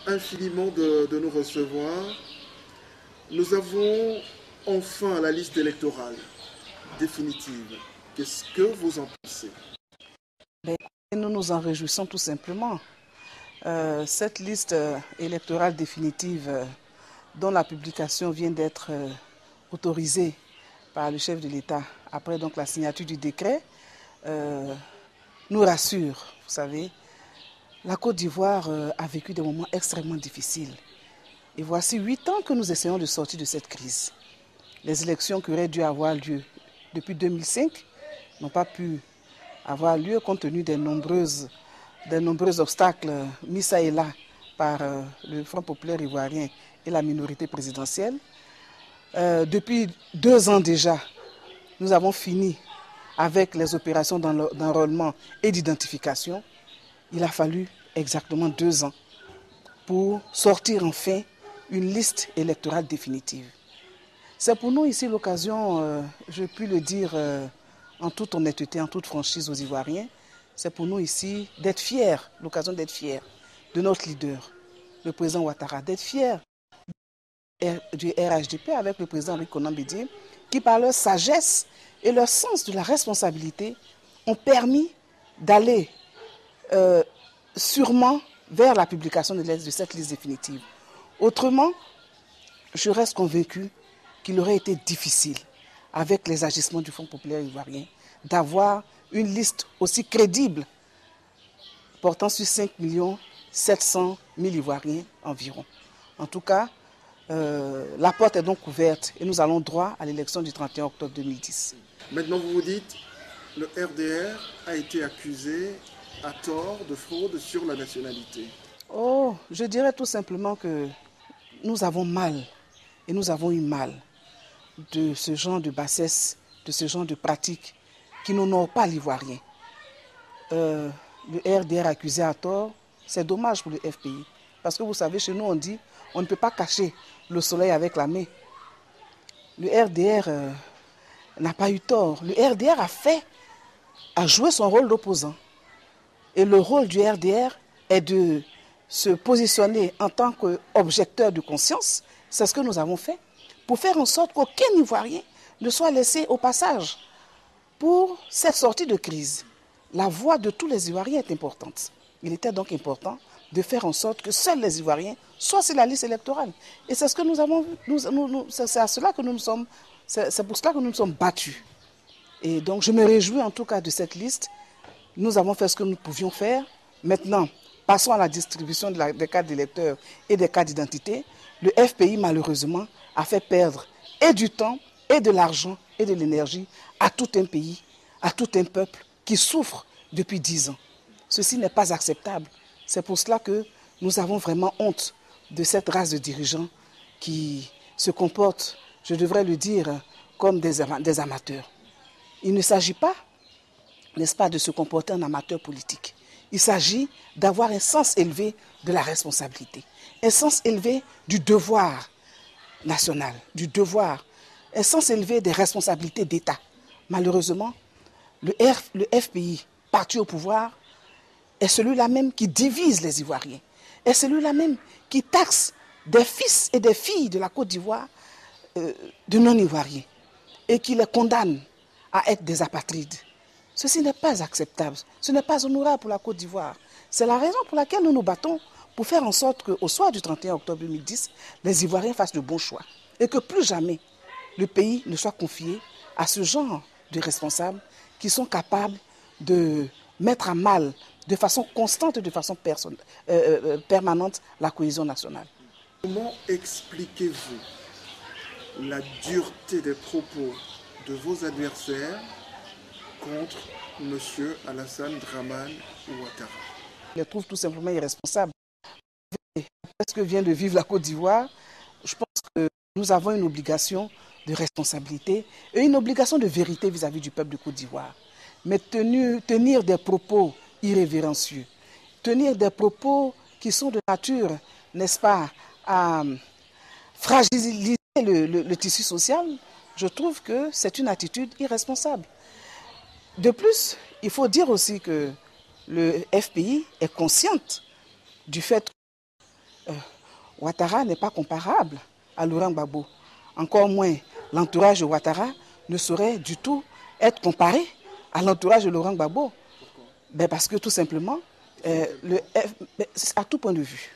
Infiniment de nous recevoir. Nous avons enfin la liste électorale définitive. Qu'est-ce que vous en pensez? Nous nous en réjouissons tout simplement. Cette liste électorale définitive dont la publication vient d'être autorisée par le chef de l'État après donc la signature du décret nous rassure. Vous savez, la Côte d'Ivoire a vécu des moments extrêmement difficiles. Et voici 8 ans que nous essayons de sortir de cette crise. Les élections qui auraient dû avoir lieu depuis 2005 n'ont pas pu avoir lieu compte tenu des nombreux obstacles mis ça et là par le Front populaire ivoirien et la minorité présidentielle. Depuis 2 ans déjà, nous avons fini avec les opérations d'enrôlement et d'identification. Il a fallu exactement 2 ans pour sortir enfin une liste électorale définitive. C'est pour nous ici l'occasion, je puis le dire en toute honnêteté, en toute franchise aux Ivoiriens, c'est pour nous ici d'être fiers, l'occasion d'être fiers de notre leader, le président Ouattara, d'être fiers du RHDP avec le président Henri Konan Bédié, qui par leur sagesse et leur sens de la responsabilité ont permis d'aller sûrement vers la publication de cette liste définitive. Autrement, je reste convaincu qu'il aurait été difficile, avec les agissements du Front populaire ivoirien, d'avoir une liste aussi crédible, portant sur 5 700 000 Ivoiriens environ. En tout cas, la porte est donc ouverte et nous allons droit à l'élection du 31 octobre 2010. Maintenant, vous vous dites, le RDR a été accusé à tort de fraude sur la nationalité. Oh, je dirais tout simplement que nous avons mal et nous avons eu mal de ce genre de bassesse, de ce genre de pratiques qui n'honorent pas l'Ivoirien. Le RDR accusé à tort, c'est dommage pour le FPI. Parce que vous savez, chez nous on dit, on ne peut pas cacher le soleil avec la main. Le RDR n'a pas eu tort. Le RDR a joué son rôle d'opposant. Et le rôle du RDR est de se positionner en tant qu'objecteur de conscience. C'est ce que nous avons fait, pour faire en sorte qu'aucun Ivoirien ne soit laissé au passage. Pour cette sortie de crise, la voix de tous les Ivoiriens est importante. Il était donc important de faire en sorte que seuls les Ivoiriens soient sur la liste électorale. Et c'est ce que nous avons vu. C'est à cela que nous nous sommes, c'est pour cela que nous nous sommes battus. Et donc je me réjouis en tout cas de cette liste. Nous avons fait ce que nous pouvions faire. Maintenant, passons à la distribution des cartes d'électeurs et des cartes d'identité. Le FPI, malheureusement, a fait perdre et du temps, et de l'argent, et de l'énergie à tout un pays, à tout un peuple qui souffre depuis 10 ans. Ceci n'est pas acceptable. C'est pour cela que nous avons vraiment honte de cette race de dirigeants qui se comportent, je devrais le dire, comme des amateurs. Il ne s'agit pas, n'est-ce pas, de se comporter en amateur politique. Il s'agit d'avoir un sens élevé de la responsabilité, un sens élevé du devoir national, du devoir, un sens élevé des responsabilités d'État. Malheureusement, le FPI, parti au pouvoir, est celui-là même qui divise les Ivoiriens, est celui-là même qui taxe des fils et des filles de la Côte d'Ivoire de non-Ivoiriens et qui les condamne à être des apatrides. Ceci n'est pas acceptable, ce n'est pas honorable pour la Côte d'Ivoire. C'est la raison pour laquelle nous nous battons pour faire en sorte qu'au soir du 31 octobre 2010, les Ivoiriens fassent de bons choix et que plus jamais le pays ne soit confié à ce genre de responsables qui sont capables de mettre à mal de façon constante et de façon permanente la cohésion nationale. Comment expliquez-vous la dureté des propos de vos adversaires contre M. Alassane Dramane Ouattara? Je les trouve tout simplement irresponsables. Après ce que vient de vivre la Côte d'Ivoire, je pense que nous avons une obligation de responsabilité et une obligation de vérité vis-à-vis du peuple de Côte d'Ivoire. Mais tenir des propos irrévérencieux, tenir des propos qui sont de nature, n'est-ce pas, à fragiliser le tissu social, je trouve que c'est une attitude irresponsable. De plus, il faut dire aussi que le FPI est consciente du fait Ouattara n'est pas comparable à Laurent Gbagbo. Encore moins, l'entourage de Ouattara ne saurait du tout être comparé à l'entourage de Laurent Gbagbo. Ben parce que tout simplement, à tout point de vue.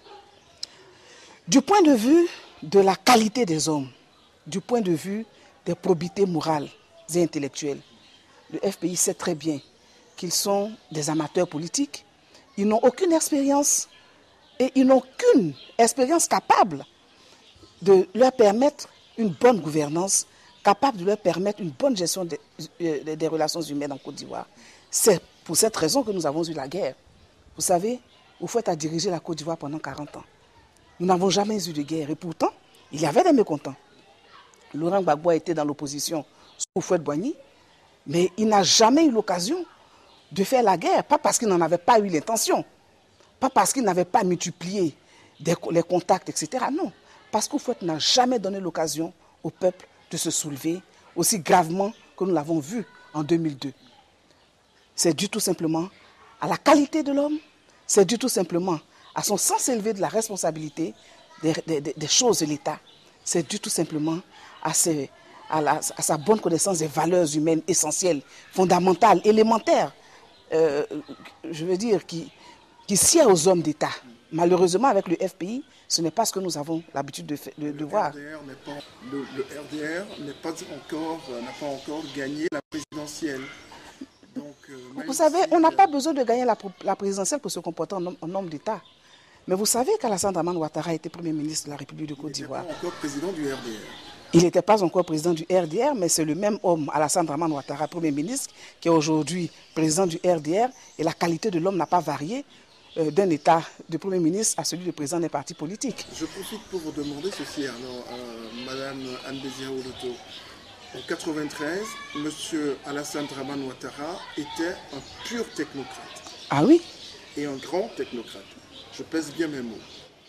Du point de vue de la qualité des hommes, du point de vue des probités morales et intellectuelles, le FPI sait très bien qu'ils sont des amateurs politiques, ils n'ont aucune expérience et ils n'ont qu'une expérience capable de leur permettre une bonne gouvernance, capable de leur permettre une bonne gestion des relations humaines en Côte d'Ivoire. C'est pour cette raison que nous avons eu la guerre. Vous savez, Houphouët a dirigé la Côte d'Ivoire pendant 40 ans. Nous n'avons jamais eu de guerre et pourtant, il y avait des mécontents. Laurent Gbagbo a été dans l'opposition sous Houphouët-Boigny, mais il n'a jamais eu l'occasion de faire la guerre, pas parce qu'il n'en avait pas eu l'intention, pas parce qu'il n'avait pas multiplié les contacts, etc. Non, parce qu'Houphouët n'a jamais donné l'occasion au peuple de se soulever aussi gravement que nous l'avons vu en 2002. C'est dû tout simplement à la qualité de l'homme, c'est dû tout simplement à son sens élevé de la responsabilité des choses de l'État. C'est dû tout simplement à sa bonne connaissance des valeurs humaines essentielles, fondamentales, élémentaires, je veux dire, qui sied aux hommes d'État. Malheureusement, avec le FPI, ce n'est pas ce que nous avons l'habitude de voir. Le RDR n'a pas encore gagné la présidentielle. Donc, vous savez, on n'a pas besoin de gagner la présidentielle pour se comporter en homme d'État. Mais vous savez qu'Alassane Dramane Ouattara était Premier ministre de la République de Côte d'Ivoire. Il n'était pas encore président du RDR. Il n'était pas encore président du RDR, mais c'est le même homme, Alassane Dramane Ouattara, Premier ministre, qui est aujourd'hui président du RDR. Et la qualité de l'homme n'a pas varié d'un État de Premier ministre à celui de président d'un parti politique. Je profite pour vous demander ceci, alors, Madame Anne-Désirée Oloto. En 1993, M. Alassane Dramane Ouattara était un pur technocrate. Ah oui? Et un grand technocrate. Je pèse bien mes mots.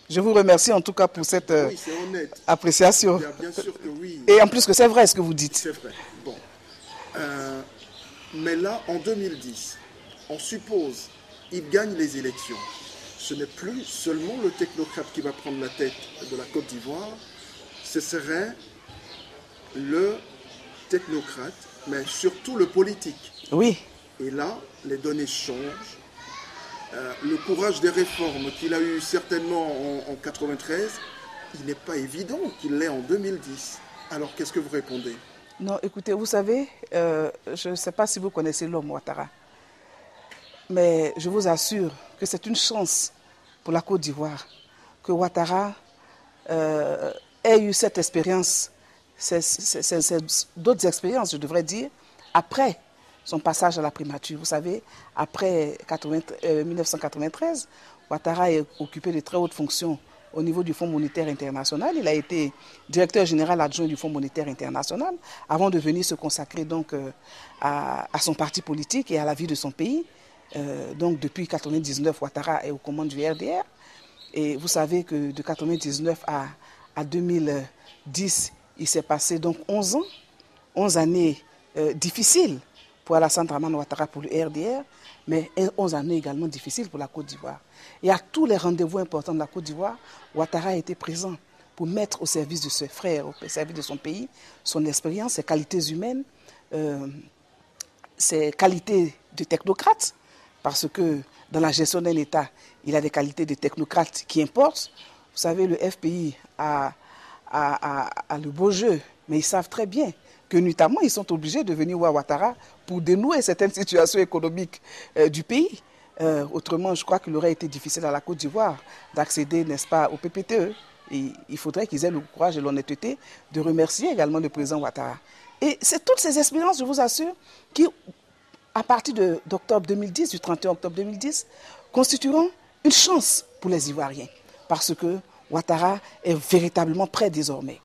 Je vous remercie en tout cas pour cette appréciation. Bien sûr que oui. Et en plus que c'est vrai ce que vous dites. C'est vrai. Bon. Mais là, en 2010, on suppose qu'il gagne les élections. Ce n'est plus seulement le technocrate qui va prendre la tête de la Côte d'Ivoire. Ce serait le technocrate, mais surtout le politique. Oui. Et là, les données changent. Le courage des réformes qu'il a eu certainement en 1993, il n'est pas évident qu'il l'ait en 2010. Alors, qu'est-ce que vous répondez? Non, écoutez, vous savez, je ne sais pas si vous connaissez l'homme Ouattara, mais je vous assure que c'est une chance pour la Côte d'Ivoire que Ouattara ait eu cette expérience, d'autres expériences, je devrais dire, après son passage à la primature. Vous savez, après 1993, Ouattara a occupé de très hautes fonctions au niveau du Fonds monétaire international. Il a été directeur général adjoint du Fonds monétaire international avant de venir se consacrer donc à son parti politique et à la vie de son pays. Donc depuis 1999, Ouattara est aux commandes du RDR. Et vous savez que de 1999 à 2010, il s'est passé donc 11 ans, 11 années difficiles pour Alassane Dramane Ouattara pour le RDR, mais 11 années également difficiles pour la Côte d'Ivoire. Et à tous les rendez-vous importants de la Côte d'Ivoire, Ouattara a été présent pour mettre au service de ses frères, au service de son pays, son expérience, ses qualités humaines, ses qualités de technocrate, parce que dans la gestion d'un État, il a des qualités de technocrate qui importent. Vous savez, le FPI a le beau jeu, mais ils savent très bien que notamment ils sont obligés de venir voir Ouattara pour dénouer certaines situations économiques du pays. Autrement, je crois qu'il aurait été difficile à la Côte d'Ivoire d'accéder, n'est-ce pas, au PPTE. Et il faudrait qu'ils aient le courage et l'honnêteté de remercier également le président Ouattara. Et c'est toutes ces expériences, je vous assure, qui, à partir d'octobre 2010, du 31 octobre 2010, constitueront une chance pour les Ivoiriens. Parce que Ouattara est véritablement prêt désormais